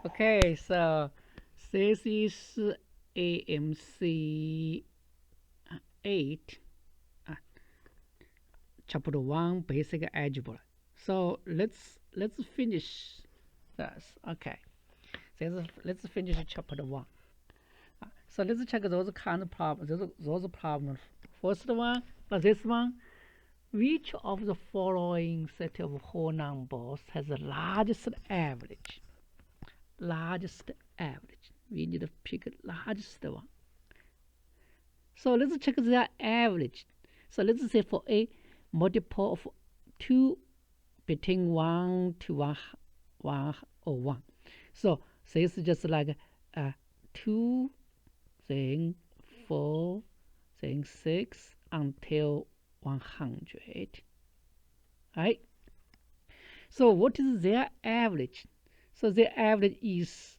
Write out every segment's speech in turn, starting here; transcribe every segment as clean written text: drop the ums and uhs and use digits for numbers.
Okay, so this is AMC8 uh, chapter 1 basic algebra. So let's finish this. Okay, so let's finish chapter 1. So let's check those kind of problems. Those problems. First one, this one. Which of the following set of whole numbers has the largest average? Largest average. We need to pick the largest one. So let's check their average. So let's say for a multiple of 2 between 1 to 1 or 1. So this is just like 2, then 4, then 6 until 100. Right? So what is their average? So their average is,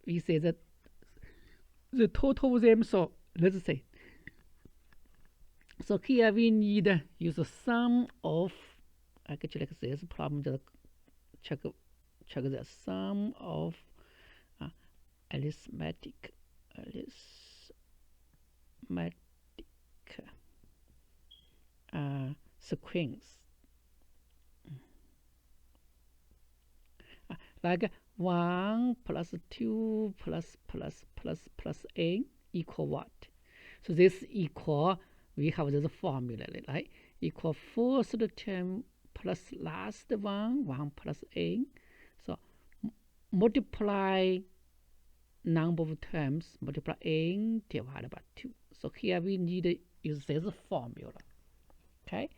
we say that the total of them. So let's say, so here we need use the sum of, actually like this problem, just check the sum of arithmetic sequence, like 1 plus 2 plus n equal what? So this equal, we have this formula, right? Equal first term plus last one, 1 plus n. So multiply number of terms, multiply n divided by 2. So here we need to use this formula. Okay,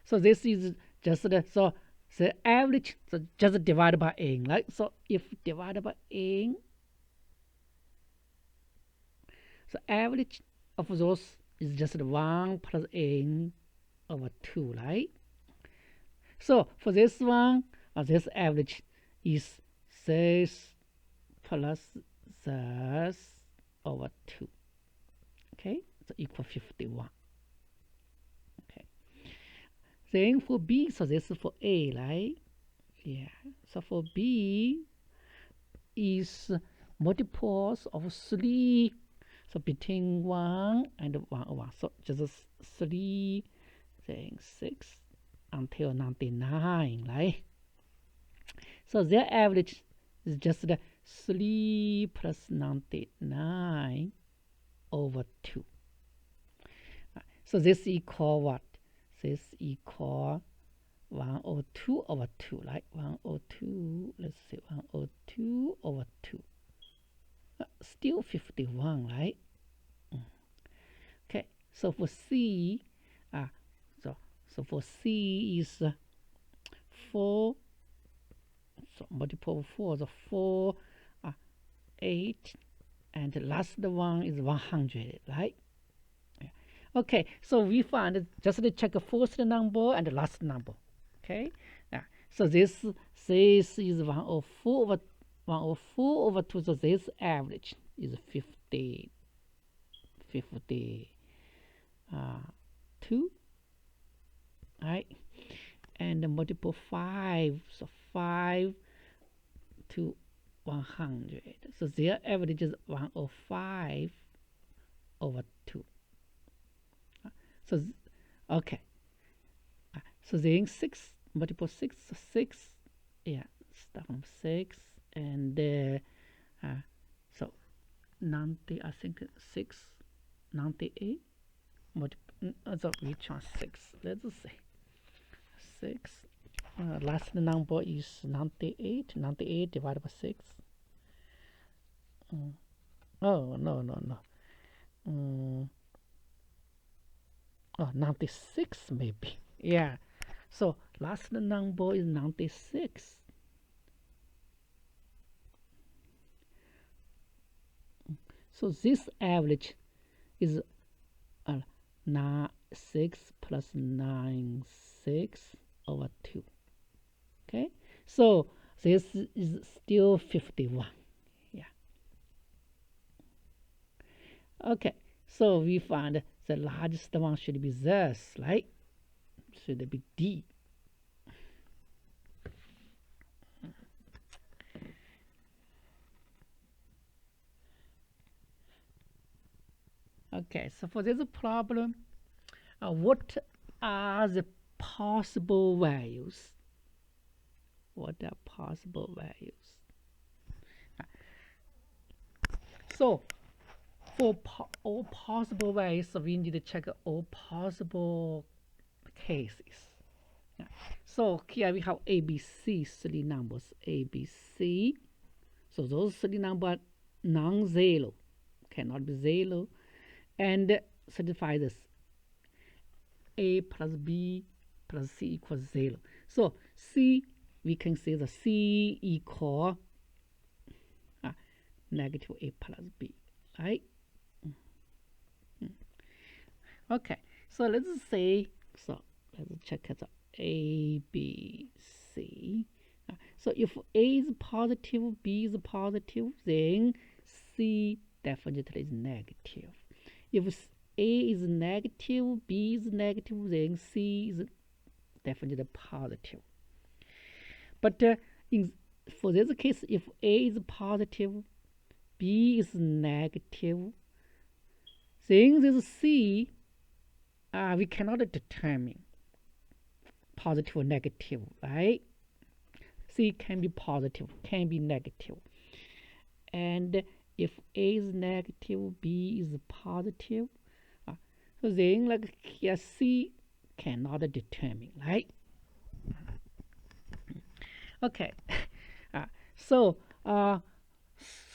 so this is just so the average, so just divided by n, right? So if divided by n, so average of those is just 1 plus n over 2, right? So for this one, this average is this plus this over 2. Okay, so equal 51. Okay. Then for B, so this is for A, right? Yeah. So for B is multiples of 3. So between 1 and 1. So just 3, then 6 until 99, right? So their average is just 3 plus 99 over 2. So this equal what? This equal 102 over 2, right? 102, let's say 102 over 2. Still 51, right? Okay, so for C, so for C is 4, so multiple of 4, so 4, 8, and the last one is 100, right? Okay, so we found just to check the first number and the last number. Okay, so this is 104 over 2. So this average is 52, right? And multiple 5, so 5 to 100. So their average is 105 over 2. So okay, so then 6 multiple 6, so 6, yeah, start from 6, and so 90, I think 6, 98, so which one 6? Let's see, 6. Last number is 98. 98 divided by 6. Oh no. Oh, 96 maybe. Yeah. So last number is 96. So this average is 6 plus 6 over 2. Okay. So this is still 51. Yeah. Okay. So we found the largest one should be this, right? Should be D. Okay, so for this problem, what are the possible values? What are possible values? So for all possible values, we need to check all possible cases. So here we have ABC, three numbers, ABC. So those three numbers non-zero, cannot be zero, and satisfy this A plus B plus C equals 0. So C, we can say the C equal negative A plus B, right? Okay, so let's say, so let's check the A, B, C. So if A is positive, B is positive, then C definitely is negative. If A is negative, B is negative, then C is definitely positive. But for this case, if A is positive, B is negative, then this C, we cannot determine positive or negative, right? C can be positive, can be negative. And if A is negative, B is positive, so then like here C cannot determine, right? Okay, so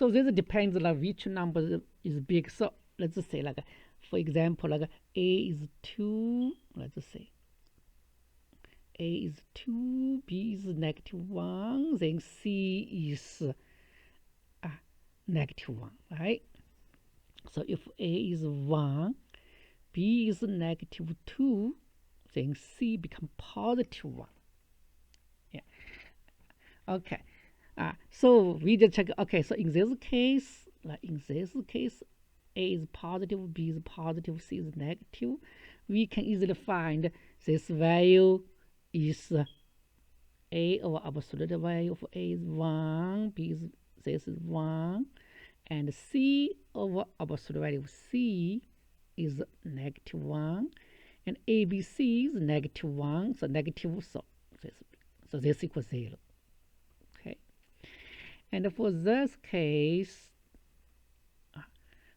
this depends like which number is big. So let's say like for example like A is 2, let's say A is 2, B is negative 1, then C is negative 1, right? So if A is 1, B is negative 2, then C become positive 1. Yeah. Okay. So we just check. Okay. So in this case, A is positive, B is positive, C is negative. We can easily find this value is A, our absolute value of A is 1, B is this is 1, and C over absolute value of C is negative 1, and ABC is negative 1, so negative, so this equals 0. Okay, and for this case,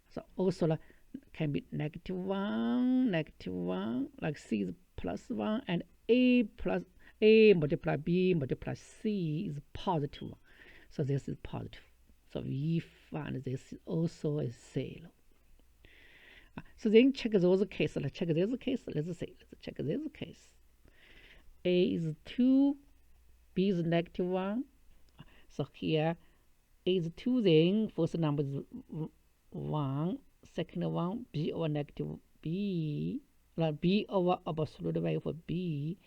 so also like, can be negative 1, like C is plus 1, and A multiply B multiply C is positive 1. So this is positive. So we find this also is 0. So then check those cases. Let's check this case. Let's check this case. A is 2, B is negative 1. So here A is 2, then first number is 1, second one B over negative B, like B over absolute value for B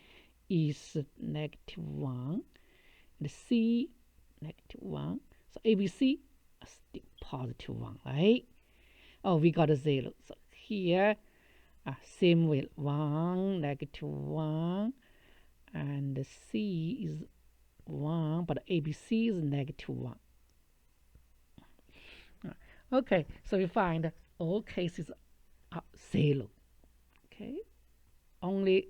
is negative 1, and C negative 1. So ABC is still positive 1, right? Oh, we got a 0. So here, same way, 1, negative 1, and C is 1, but ABC is negative 1. Okay, so we find all cases are 0. Okay, only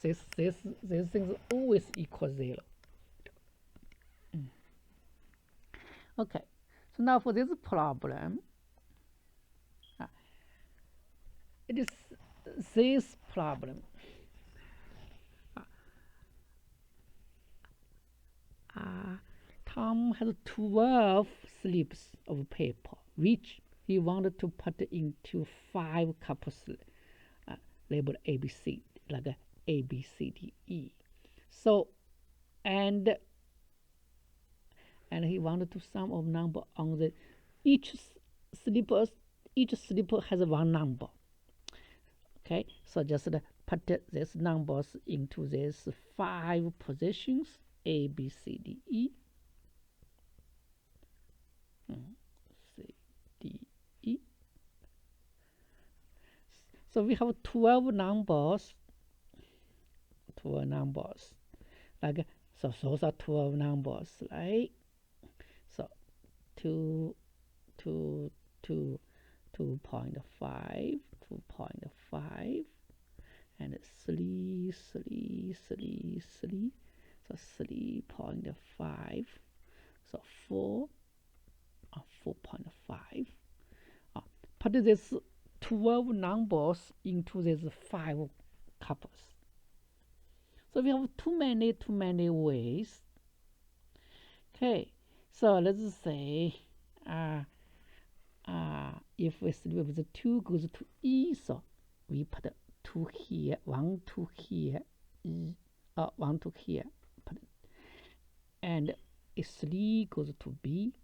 this thing is always equal 0. Okay, so now for this problem, it is this problem. Tom has 12 slips of paper, which he wanted to put into 5 cups labeled ABC, like A, B, C, D, E. So, and he wanted to sum of number on the each slipper has one number. Okay, so just put these numbers into these 5 positions, A, B, C, D, E. C, D, E. So we have 12 numbers. 12 numbers. Like, so those are 12 numbers, right? So 2, 2, 2, 2.5, 2.5, and 3, 3, 3, 3, so 3.5, so 4, 4.5. Put this 12 numbers into these 5 couples. So we have too many ways. Okay, so let's say if we sleep with 2 goes to E, so we put 2 here, 1, 2 here, 1, 2 here, put it. And 3 goes to B.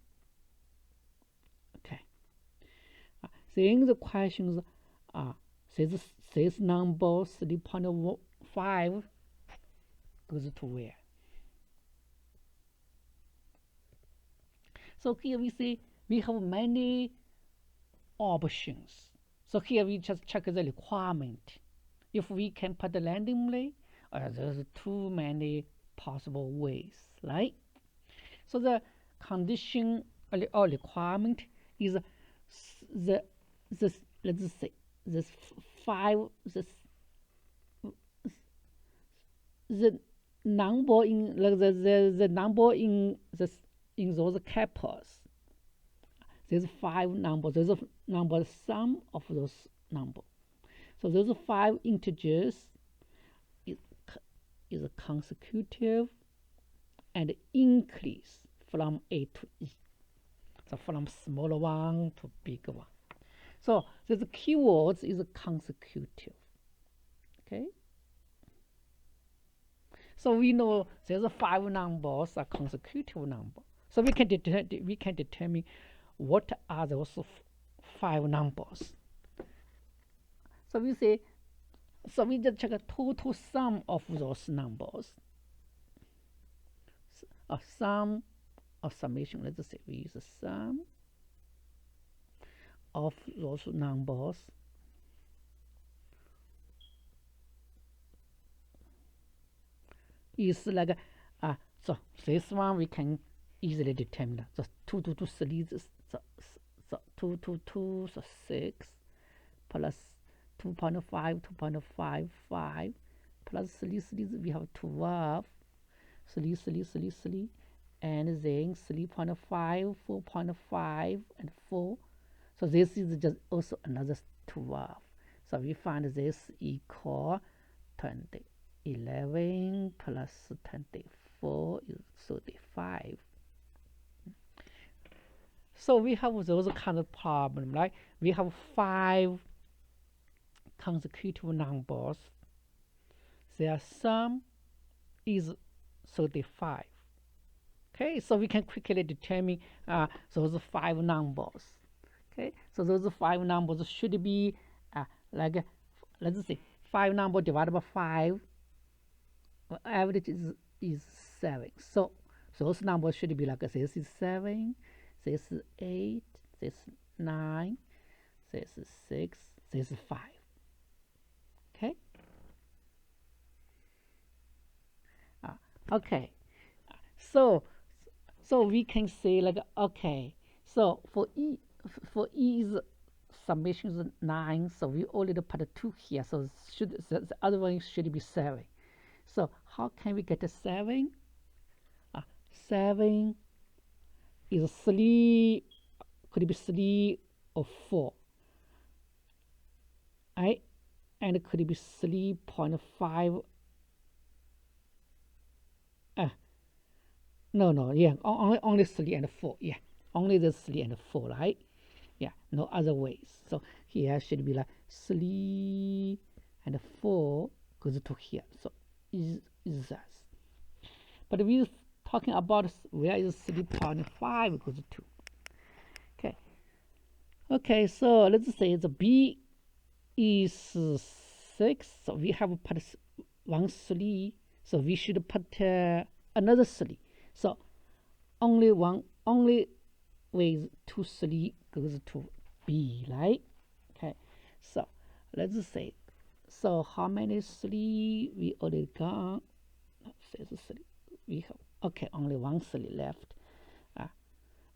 Okay. Then the questions this number 3.5 goes to where? So here we see we have many options. So here we just check the requirement. If we can put randomly, there's too many possible ways, right? So the condition or requirement is let's say this 5 the number in the number in those couples. There's 5 numbers. There's a number sum of those numbers. So those 5 integers is consecutive and increase from A to E. So from smaller one to bigger one. So the keywords is consecutive. Okay. So we know there's 5 numbers are consecutive number. So we can determine what are those 5 numbers. So we say, so we just check the total sum of those numbers. A sum or summation. Let's say we use a sum of those numbers is like so this one we can easily determine. So 2 to 2 3 so 2 to 2 so 6 plus 2.5 2.55 plus 3 3 we have 12 3 3 3 3 and then 3.5 4.5 and 4. So this is just also another 12. So we find this equal 20. 11 plus 24 is 35. So we have those kind of problem, right? We have 5 consecutive numbers. Their sum is 35. Okay, so we can quickly determine those 5 numbers. Okay, so those 5 numbers should be like, let's say 5 number divided by 5. Average is 7. So those numbers should be like this is 7, this is 8, this is 9, this is 6, this is 5. Okay. Okay. So we can say like, okay. So for E is summation is 9. So we already put 2 here. So the other one should be 7. So how can we get a 7? 7 is 3, could be 3 or 4. Right? And it could be 3.5. No, yeah, only 3 and 4. Yeah, only the 3 and 4, right? Yeah, no other ways. So here should be like 3 and 4 goes to here. So is that. But we're talking about where is 3.5 goes to. Okay. Okay, so let's say the B is 6. So we have put 1 3. So we should put another 3. So only with 2 3 goes to B, right? Okay. So let's say, so how many 3 we already got? Says 3. We have, okay, only 1 3 left.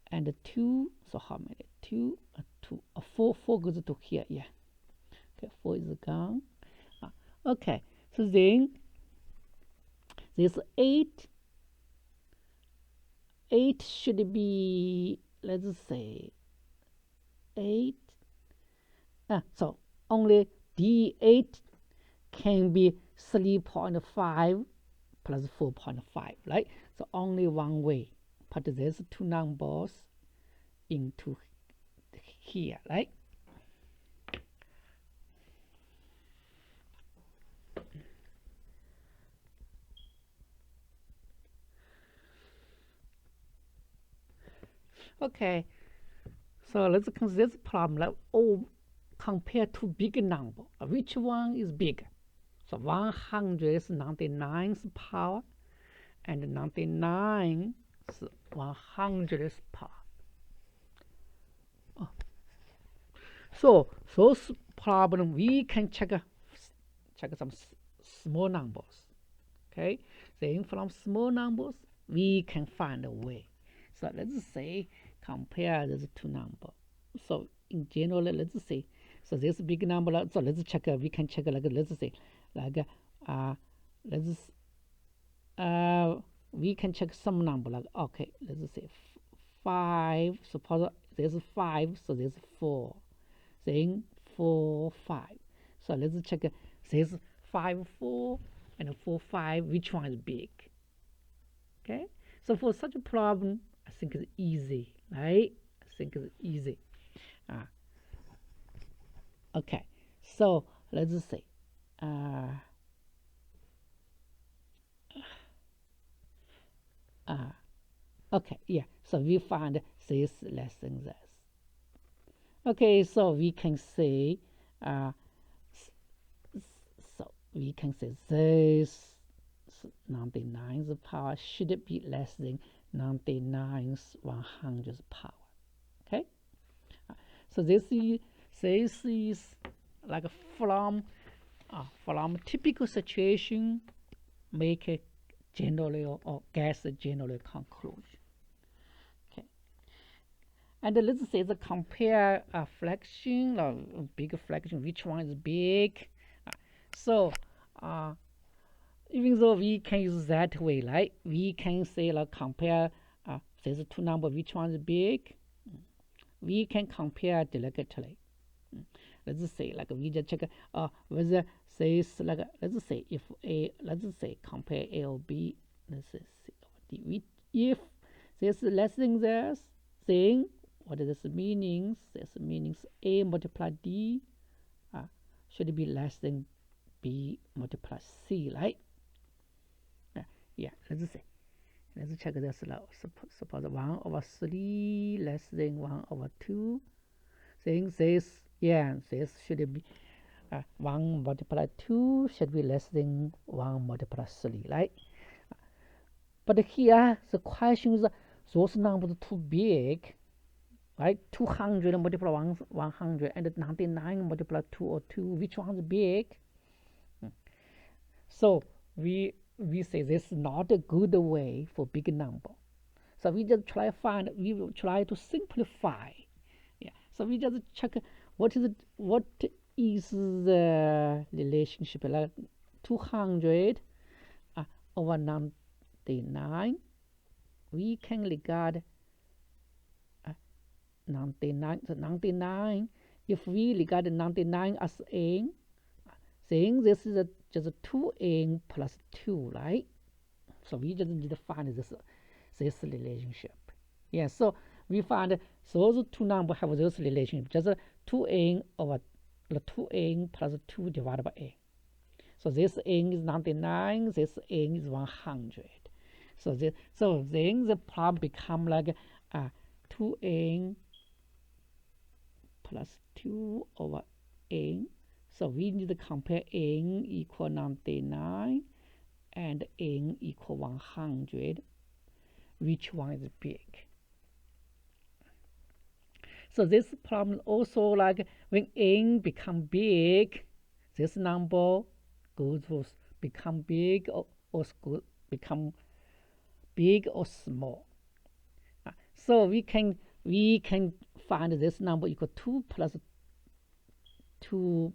And 2. So how many? 2. 2, 4 goes to here, yeah. Okay, 4 is gone. Okay, so then this 8 should be, let's say, 8. So only D8 can be 3.5 plus 4.5, right? So only one way, put these two numbers into here, right? Okay, so let's consider this problem like, compared to big number. Which one is bigger? So 100 is 99th power, and 99 is 100th power. So those problem we can check some small numbers. Okay, then from small numbers we can find a way. So let's say compare these two numbers. So in general, let's say, so this big number. So let's check. We can check like, let's say like we can check some number like, okay, let's say 5. Suppose there's 5, so there's 4. Then 4, 5. So let's check. There's 5, 4 and 4, 5. Which one is big? Okay. So for such a problem, I think it's easy, right? I think it's easy. Okay. So let's say. Okay, yeah. So we find this less than this. Okay, so we can say, so we can say this 99th power should be less than 99th 100th power. Okay, so this is like from typical situation, make a general or guess a general conclusion. Okay, and let's say the compare a fraction or big fraction, which one is big. So even though we can use that way, right? We can say like compare these two numbers, which one is big. We can compare directly. Let's say like we just check whether says like, let's say if let's say compare A or B. Let's say C or D. If this is less than this, then what is this meanings? This means A multiplied D should be less than B multiplied C, right? Yeah, let's say. Let's check this now. Suppose 1 over 3 less than 1 over 2. Then this, yeah, this should be 1 multiplied 2 should be less than 1 multiplied 3, right? But here the question is, those numbers too big, right? 200 multiplied 100 and 99 multiplied 2 or 2, which one is big? So we say this is not a good way for big number. So we just we will try to simplify. Yeah. So we just check what is the relationship, like 200 over 99. We can regard 99. So 99, if we regard 99 as n, then this is just 2n plus 2, right? So we just need to find this relationship. Yeah, so we find those two numbers have this relationship, just 2n over 2n plus 2 divided by n. So this n is 99, this n is 100. So then the problem become like 2n plus 2 over n. So we need to compare n equal 99 and n equal 100. Which one is big? So this problem also like when n become big, this number goes to become big or become big or small. So we can find this number equal 2 plus 2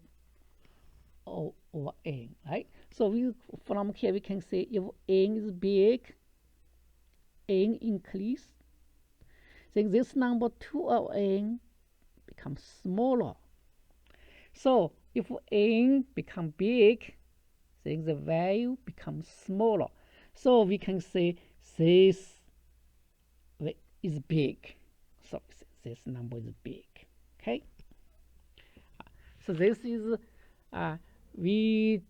over n, right? So from here we can say if n is big, n increase, then this number 2 over n becomes smaller. So if n becomes big, then the value becomes smaller. So we can say this is big. So this number is big. Okay. So this is we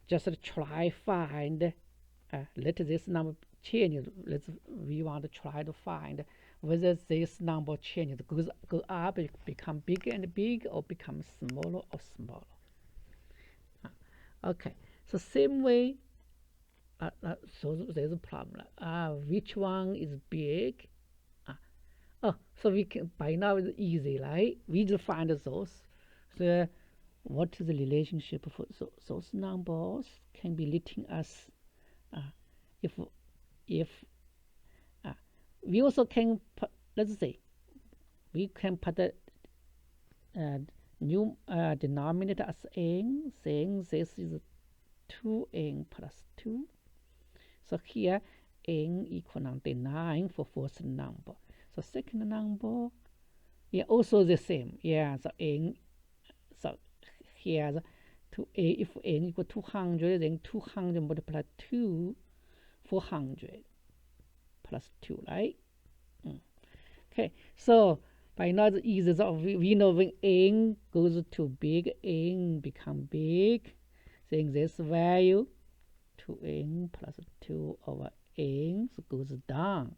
just try find let this number change. We want to try to find whether this number changes, go up, become bigger and bigger, or become smaller or smaller. Okay, so same way. So there's a problem. Which one is big? So we can, by now it's easy, right? We just find those. So what is the relationship for those numbers can be letting us if we also can put, let's say we can put the new denominator as n, saying this is 2n plus 2. So here n equal 99 for first number. So second number, yeah, also the same. Yeah, so n, so here the if n equal 200, then 200 multiplied 2, 400 plus 2, right? Okay, so by now it's easy. So we know when n goes to big, n become big, then this value 2n plus 2 over n goes down.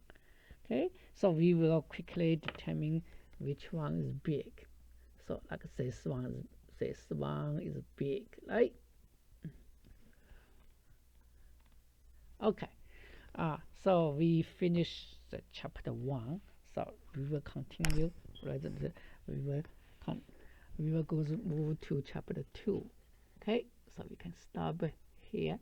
Okay, so we will quickly determine which one is big. So like this one is big, right? Okay, so we finish the chapter 1. So we will continue. Right, we will move to chapter 2. Okay, so we can stop here.